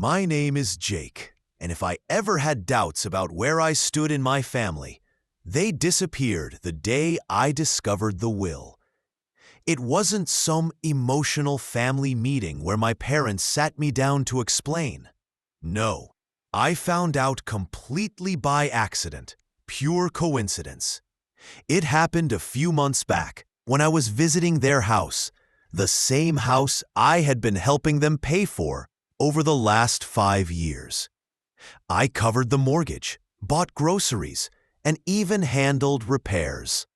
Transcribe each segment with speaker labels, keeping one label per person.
Speaker 1: My name is Jake, and if I ever had doubts about where I stood in my family, they disappeared the day I discovered the will. It wasn't some emotional family meeting where my parents sat me down to explain. No, I found out completely by accident, pure coincidence. It happened a few months back when I was visiting their house, the same house I had been helping them pay for over the last 5 years. I covered the mortgage, bought groceries, and even handled repairs.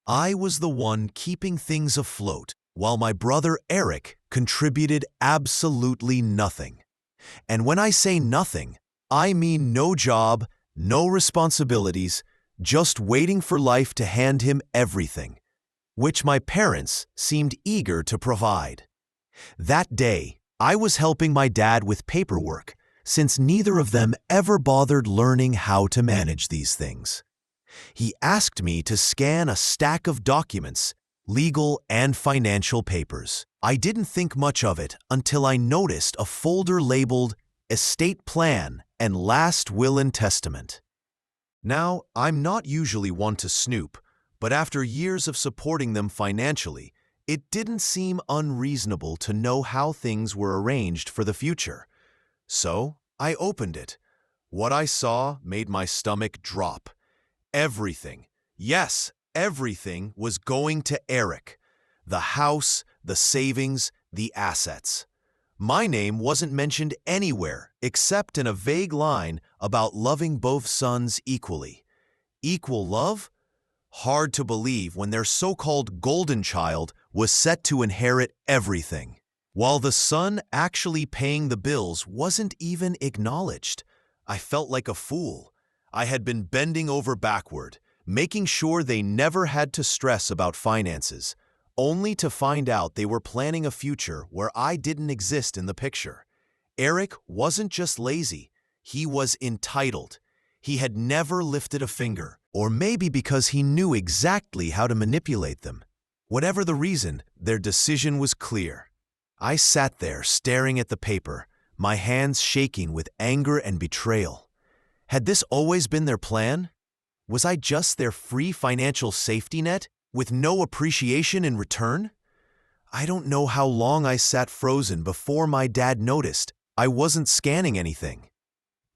Speaker 1: I was the one keeping things afloat, while my brother Eric contributed absolutely nothing. And when I say nothing, I mean no job, no responsibilities, just waiting for life to hand him everything, which my parents seemed eager to provide. That day, I was helping my dad with paperwork, since neither of them ever bothered learning how to manage these things. He asked me to scan a stack of documents, legal and financial papers. I didn't think much of it until I noticed a folder labeled Estate Plan and Last Will and Testament. Now, I'm not usually one to snoop, but after years of supporting them financially, it didn't seem unreasonable to know how things were arranged for the future. So, I opened it. What I saw made my stomach drop. Everything, yes, everything was going to Eric. The house, the savings, the assets. My name wasn't mentioned anywhere except in a vague line about loving both sons equally. Equal love? Hard to believe when their so-called golden child was set to inherit everything, while the son actually paying the bills wasn't even acknowledged. I felt like a fool. I had been bending over backward, making sure they never had to stress about finances, only to find out they were planning a future where I didn't exist in the picture. Eric wasn't just lazy, he was entitled. He had never lifted a finger, or maybe because he knew exactly how to manipulate them. Whatever the reason, their decision was clear. I sat there staring at the paper, my hands shaking with anger and betrayal. Had this always been their plan? Was I just their free financial safety net, with no appreciation in return? I don't know how long I sat frozen before my dad noticed I wasn't scanning anything.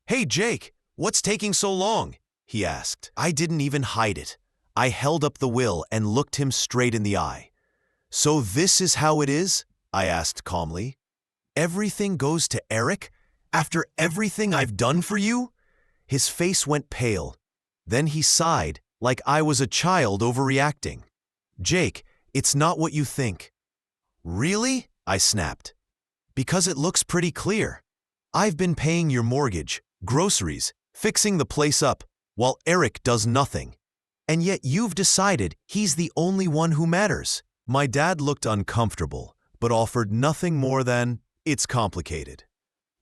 Speaker 1: "Hey, Jake, what's taking so long?" he asked. I didn't even hide it. I held up the will and looked him straight in the eye. "So this is how it is?" I asked calmly. "Everything goes to Eric? After everything I've done for you?" His face went pale. Then he sighed, like I was a child overreacting. "Jake, it's not what you think." "Really?" I snapped. "Because it looks pretty clear. I've been paying your mortgage, groceries, fixing the place up, while Eric does nothing. And yet you've decided he's the only one who matters." My dad looked uncomfortable, but offered nothing more than, "It's complicated."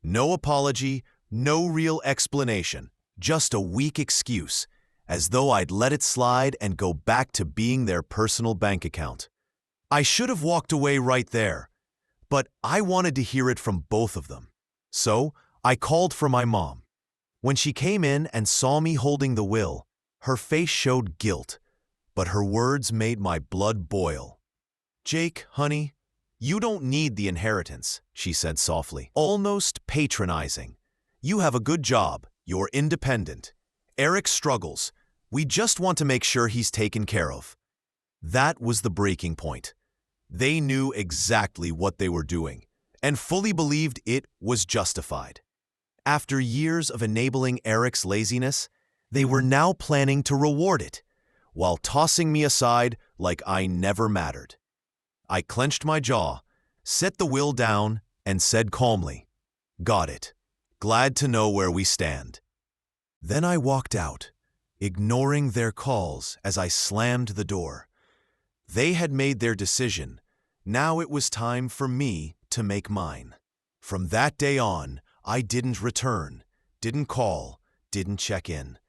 Speaker 1: No apology, no real explanation, just a weak excuse, as though I'd let it slide and go back to being their personal bank account. I should have walked away right there, but I wanted to hear it from both of them. So I called for my mom. When she came in and saw me holding the will, her face showed guilt, but her words made my blood boil. "Jake, honey, you don't need the inheritance," she said softly, almost patronizing. "You have a good job, you're independent. Eric struggles. We just want to make sure he's taken care of." That was the breaking point. They knew exactly what they were doing, and fully believed it was justified. After years of enabling Eric's laziness, they were now planning to reward it, while tossing me aside like I never mattered. I clenched my jaw, set the will down, and said calmly, "Got it. Glad to know where we stand." Then I walked out, ignoring their calls as I slammed the door. They had made their decision. Now it was time for me to make mine. From that day on, I didn't return, didn't call, didn't check in.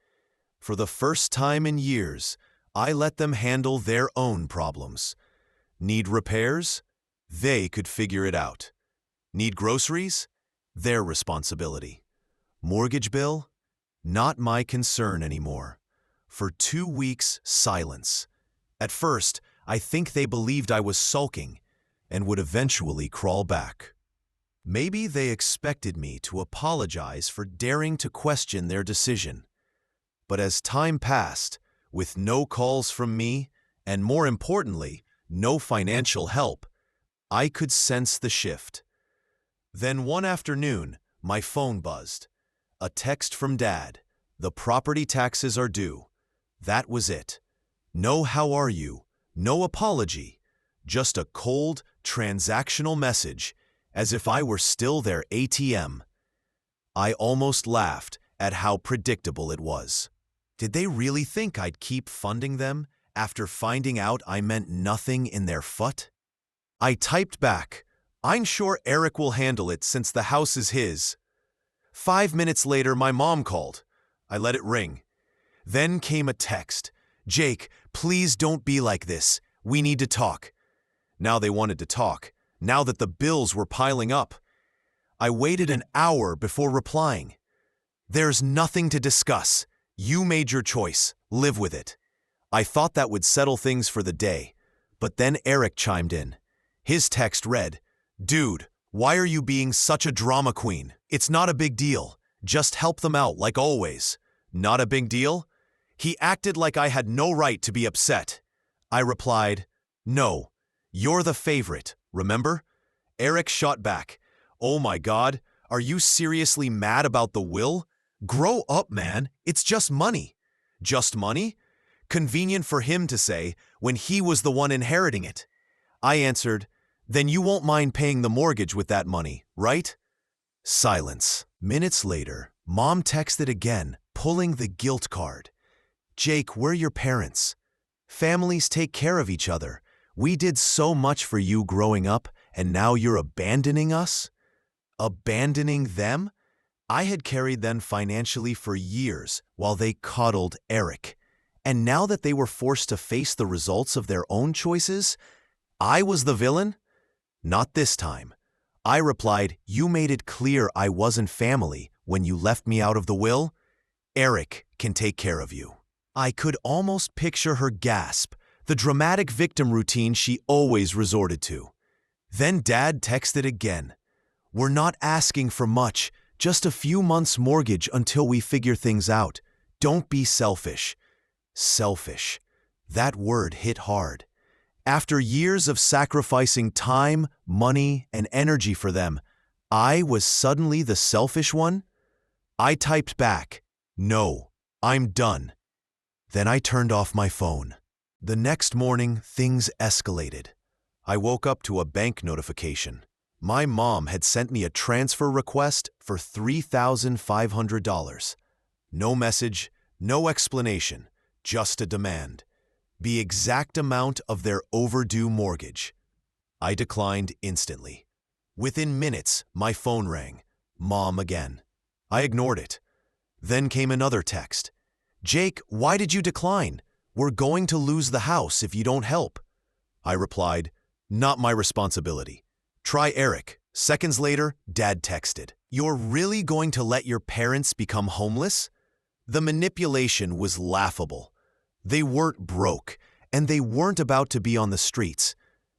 Speaker 1: For the first time in years, I let them handle their own problems. Need repairs? They could figure it out. Need groceries? Their responsibility. Mortgage bill? Not my concern anymore. For 2 weeks, silence. At first, I think they believed I was sulking and would eventually crawl back. Maybe they expected me to apologize for daring to question their decision. But as time passed, with no calls from me, and more importantly, no financial help, I could sense the shift. Then one afternoon, my phone buzzed. A text from Dad. The property taxes are due. That was it. No how are you, no apology, just a cold, transactional message, as if I were still their ATM. I almost laughed at how predictable it was. Did they really think I'd keep funding them after finding out I meant nothing in their foot? I typed back, "I'm sure Eric will handle it since the house is his." 5 minutes later, my mom called. I let it ring. Then came a text. "Jake, please don't be like this. We need to talk." Now they wanted to talk, now that the bills were piling up. I waited an hour before replying. "There's nothing to discuss. You made your choice. Live with it." I thought that would settle things for the day, but then Eric chimed in. His text read, "Dude, why are you being such a drama queen? It's not a big deal. Just help them out like always." Not a big deal? He acted like I had no right to be upset. I replied, "No, you're the favorite, remember?" Eric shot back, "Oh my God, are you seriously mad about the will? Grow up, man, it's just money." Just money? Convenient for him to say when he was the one inheriting it. I answered, "Then you won't mind paying the mortgage with that money, right?" Silence. Minutes later, Mom texted again, pulling the guilt card. "Jake, we're your parents. Families take care of each other. We did so much for you growing up, and now you're abandoning us?" Abandoning them? I had carried them financially for years while they coddled Eric. And now that they were forced to face the results of their own choices, I was the villain? Not this time. I replied, "You made it clear I wasn't family when you left me out of the will. Eric can take care of you." I could almost picture her gasp, the dramatic victim routine she always resorted to. Then Dad texted again. "We're not asking for much, just a few months' mortgage until we figure things out. Don't be selfish." Selfish. That word hit hard. After years of sacrificing time, money, and energy for them, I was suddenly the selfish one? I typed back, "No, I'm done." Then I turned off my phone. The next morning, things escalated. I woke up to a bank notification. My mom had sent me a transfer request for $3,500. No message, no explanation, just a demand. The exact amount of their overdue mortgage. I declined instantly. Within minutes, my phone rang. Mom again. I ignored it. Then came another text. "Jake, why did you decline? We're going to lose the house if you don't help." I replied, "Not my responsibility. Try Eric." Seconds later, Dad texted, "You're really going to let your parents become homeless?" The manipulation was laughable. They weren't broke, and they weren't about to be on the streets.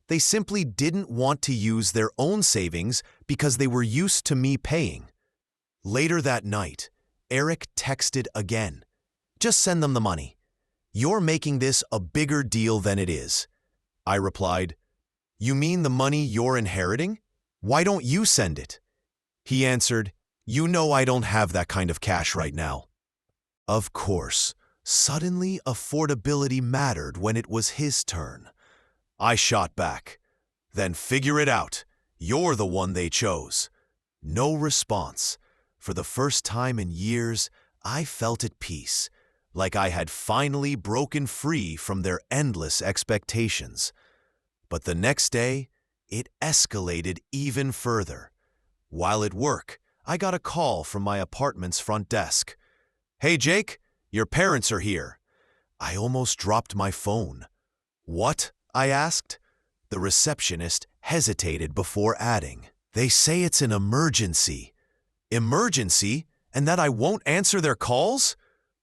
Speaker 1: They simply didn't want to use their own savings because they were used to me paying. Later that night, Eric texted again. "Just send them the money. You're making this a bigger deal than it is." I replied, "You mean the money you're inheriting? Why don't you send it?" He answered, "You know I don't have that kind of cash right now." Of course, suddenly affordability mattered when it was his turn. I shot back. "Then figure it out. You're the one they chose." No response. For the first time in years, I felt at peace, like I had finally broken free from their endless expectations. But the next day, it escalated even further. While at work, I got a call from my apartment's front desk. "Hey Jake, your parents are here." I almost dropped my phone. "What?" I asked. The receptionist hesitated before adding, "They say it's an emergency. Emergency? And that I won't answer their calls?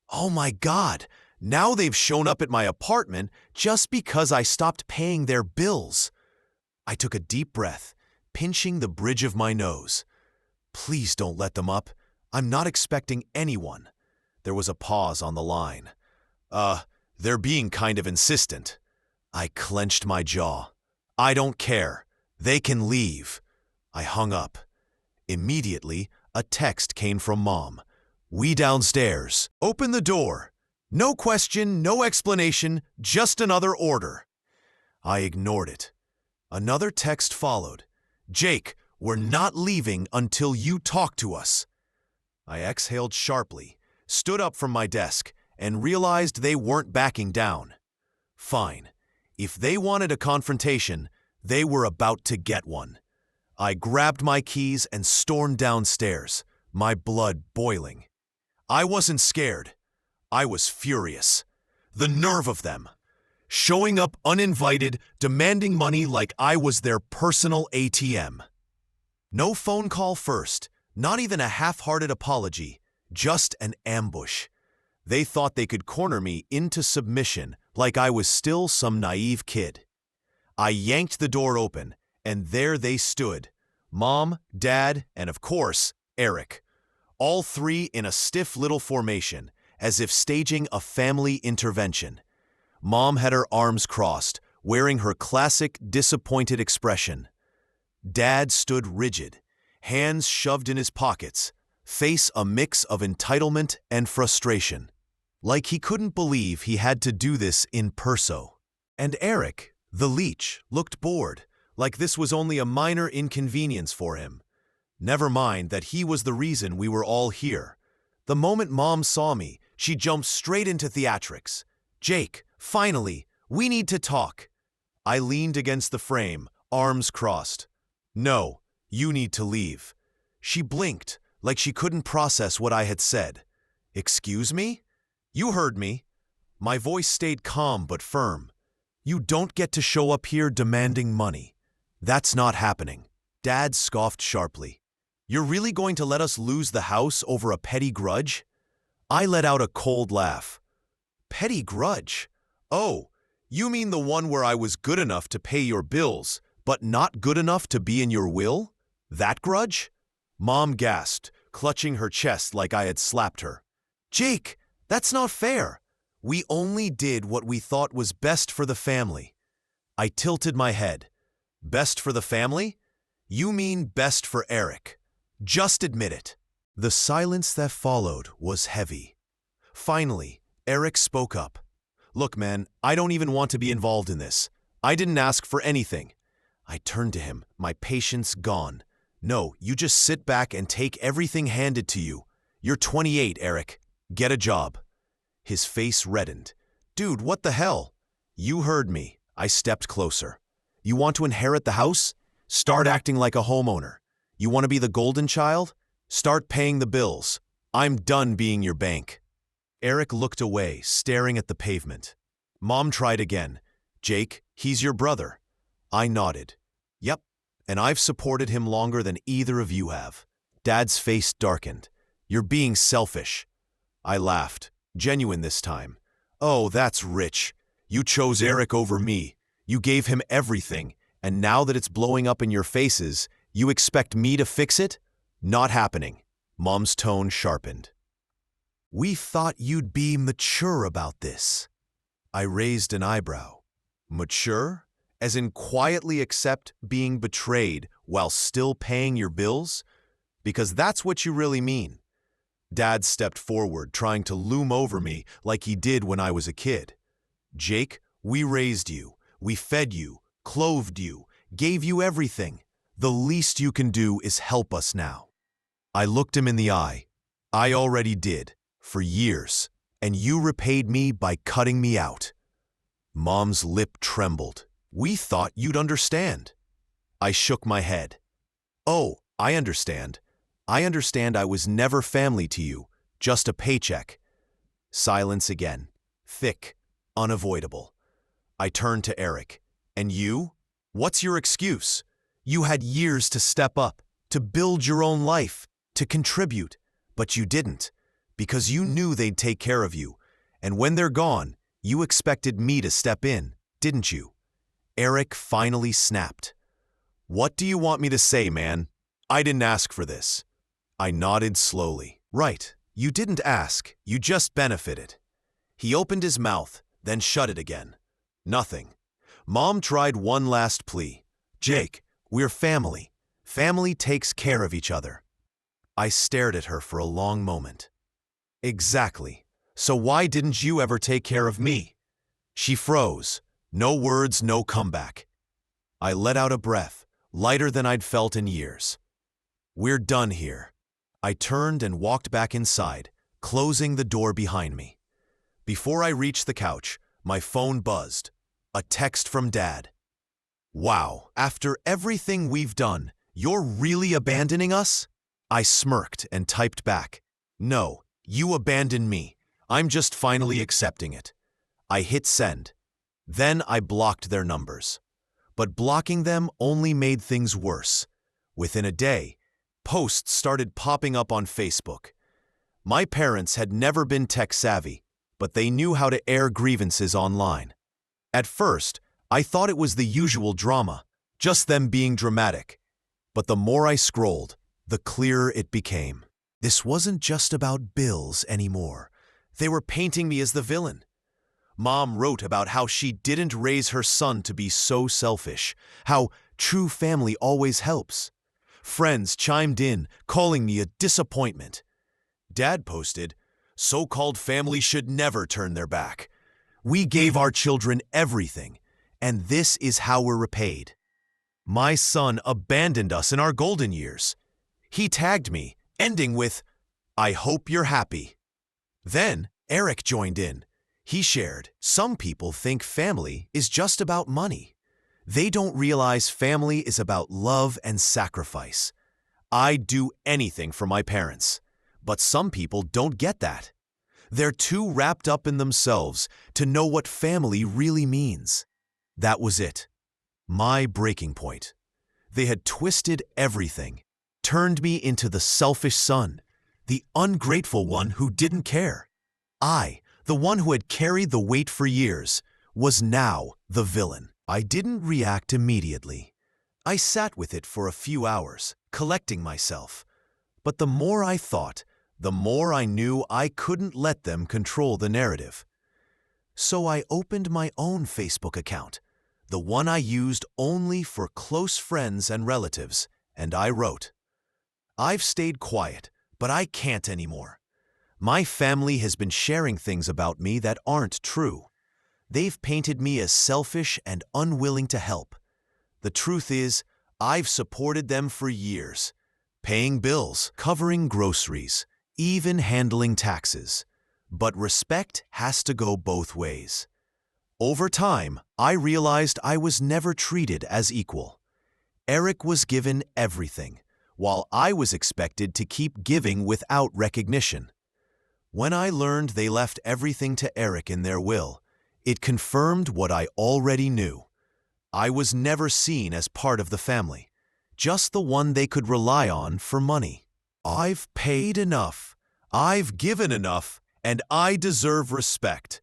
Speaker 1: Oh my God, now they've shown up at my apartment just because I stopped paying their bills. I took a deep breath, pinching the bridge of my nose. Please don't let them up. I'm not expecting anyone. There was a pause on the line. They're being kind of insistent. I clenched my jaw. I don't care. They can leave. I hung up. Immediately, a text came from Mom. We downstairs. Open the door. No question, no explanation, just another order. I ignored it. Another text followed. Jake, we're not leaving until you talk to us. I exhaled sharply, stood up from my desk, and realized they weren't backing down. Fine. If they wanted a confrontation, they were about to get one. I grabbed my keys and stormed downstairs, my blood boiling. I wasn't scared. I was furious. The nerve of them. Showing up uninvited, demanding money like I was their personal ATM. No phone call first, not even a half-hearted apology, just an ambush. They thought they could corner me into submission like I was still some naive kid. I yanked the door open, and there they stood, Mom, Dad, and of course, Eric. All three in a stiff little formation, as if staging a family intervention. Mom had her arms crossed, wearing her classic disappointed expression. Dad stood rigid, hands shoved in his pockets, face a mix of entitlement and frustration. Like he couldn't believe he had to do this in perso. And Eric, the leech, looked bored, like this was only a minor inconvenience for him. Never mind that he was the reason we were all here. The moment Mom saw me, she jumped straight into theatrics. Jake, finally, we need to talk. I leaned against the frame, arms crossed. No, you need to leave. She blinked, like she couldn't process what I had said. Excuse me? You heard me. My voice stayed calm but firm. You don't get to show up here demanding money. That's not happening. Dad scoffed sharply. You're really going to let us lose the house over a petty grudge? I let out a cold laugh. Petty grudge? Oh, you mean the one where I was good enough to pay your bills, but not good enough to be in your will? That grudge? Mom gasped, clutching her chest like I had slapped her. Jake, that's not fair. We only did what we thought was best for the family. I tilted my head. Best for the family? You mean best for Eric. Just admit it. The silence that followed was heavy. Finally, Eric spoke up. Look, man, I don't even want to be involved in this. I didn't ask for anything. I turned to him, my patience gone. No, you just sit back and take everything handed to you. You're 28, Eric. Get a job. His face reddened. Dude, what the hell? You heard me. I stepped closer. You want to inherit the house? Start acting like a homeowner. You want to be the golden child? Start paying the bills. I'm done being your bank. Eric looked away, staring at the pavement. Mom tried again. Jake, he's your brother. I nodded. Yep, and I've supported him longer than either of you have. Dad's face darkened. You're being selfish. I laughed, genuine this time. Oh, that's rich. You chose Eric over me. You gave him everything, and now that it's blowing up in your faces, you expect me to fix it? Not happening. Mom's tone sharpened. We thought you'd be mature about this. I raised an eyebrow. Mature? As in quietly accept being betrayed while still paying your bills? Because that's what you really mean. Dad stepped forward, trying to loom over me like he did when I was a kid. Jake, we raised you. We fed you, clothed you, gave you everything. The least you can do is help us now. I looked him in the eye. I already did, for years, and you repaid me by cutting me out. Mom's lip trembled. We thought you'd understand. I shook my head. Oh, I understand. I understand I was never family to you, just a paycheck. Silence again, thick, unavoidable. I turned to Eric. And you? What's your excuse? You had years to step up, to build your own life, to contribute, but you didn't, because you knew they'd take care of you, and when they're gone, you expected me to step in, didn't you? Eric finally snapped. What do you want me to say, man? I didn't ask for this. I nodded slowly. Right, you didn't ask, you just benefited. He opened his mouth, then shut it again. Nothing. Mom tried one last plea. Jake, we're family. Family takes care of each other. I stared at her for a long moment. Exactly. So why didn't you ever take care of me? She froze. No words, no comeback. I let out a breath, lighter than I'd felt in years. We're done here. I turned and walked back inside, closing the door behind me. Before I reached the couch, my phone buzzed. A text from Dad. Wow, after everything we've done, you're really abandoning us? I smirked and typed back. No, you abandoned me. I'm just finally accepting it. I hit send. Then I blocked their numbers. But blocking them only made things worse. Within a day, posts started popping up on Facebook. My parents had never been tech-savvy, but they knew how to air grievances online. At first, I thought it was the usual drama, just them being dramatic. But the more I scrolled, the clearer it became. This wasn't just about bills anymore. They were painting me as the villain. Mom wrote about how she didn't raise her son to be so selfish, how true family always helps. Friends chimed in, calling me a disappointment. Dad posted, so-called family should never turn their back. We gave our children everything, and this is how we're repaid. My son abandoned us in our golden years. He tagged me, ending with, I hope you're happy. Then Eric joined in. He shared, some people think family is just about money. They don't realize family is about love and sacrifice. I'd do anything for my parents, but some people don't get that. They're too wrapped up in themselves to know what family really means. That was it. My breaking point. They had twisted everything, turned me into the selfish son, the ungrateful one who didn't care. I, the one who had carried the weight for years, was now the villain. I didn't react immediately. I sat with it for a few hours, collecting myself. But the more I thought, the more I knew I couldn't let them control the narrative. So I opened my own Facebook account, the one I used only for close friends and relatives, and I wrote, I've stayed quiet, but I can't anymore. My family has been sharing things about me that aren't true. They've painted me as selfish and unwilling to help. The truth is, I've supported them for years, paying bills, covering groceries, even handling taxes. But respect has to go both ways. Over time, I realized I was never treated as equal. Eric was given everything, while I was expected to keep giving without recognition. When I learned they left everything to Eric in their will, it confirmed what I already knew. I was never seen as part of the family, just the one they could rely on for money. I've paid enough, I've given enough, and I deserve respect.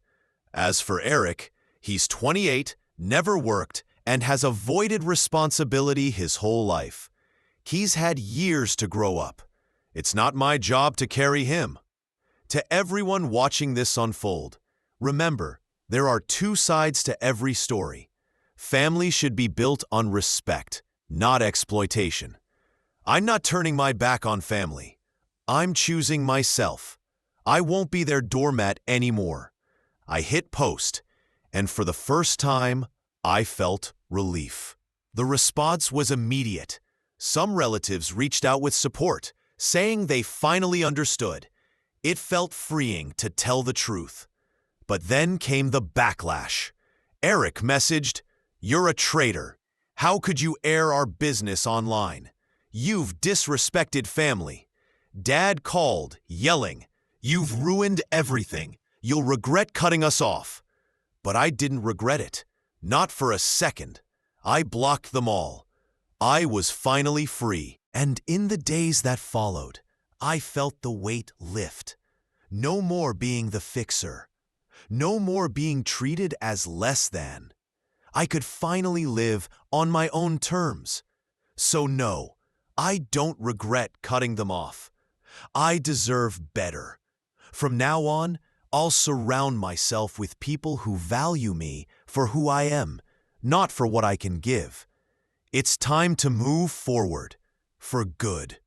Speaker 1: As for Eric, he's 28, never worked, and has avoided responsibility his whole life. He's had years to grow up. It's not my job to carry him. To everyone watching this unfold, remember, there are two sides to every story. Family should be built on respect, not exploitation. I'm not turning my back on family. I'm choosing myself. I won't be their doormat anymore. I hit post, and for the first time, I felt relief. The response was immediate. Some relatives reached out with support, saying they finally understood. It felt freeing to tell the truth. But then came the backlash. Eric messaged, "You're a traitor. How could you air our business online? You've disrespected family." Dad called, yelling, "You've ruined everything. You'll regret cutting us off." But I didn't regret it. Not for a second. I blocked them all. I was finally free. And in the days that followed, I felt the weight lift. No more being the fixer. No more being treated as less than. I could finally live on my own terms. So no, I don't regret cutting them off. I deserve better. From now on, I'll surround myself with people who value me for who I am, not for what I can give. It's time to move forward, for good.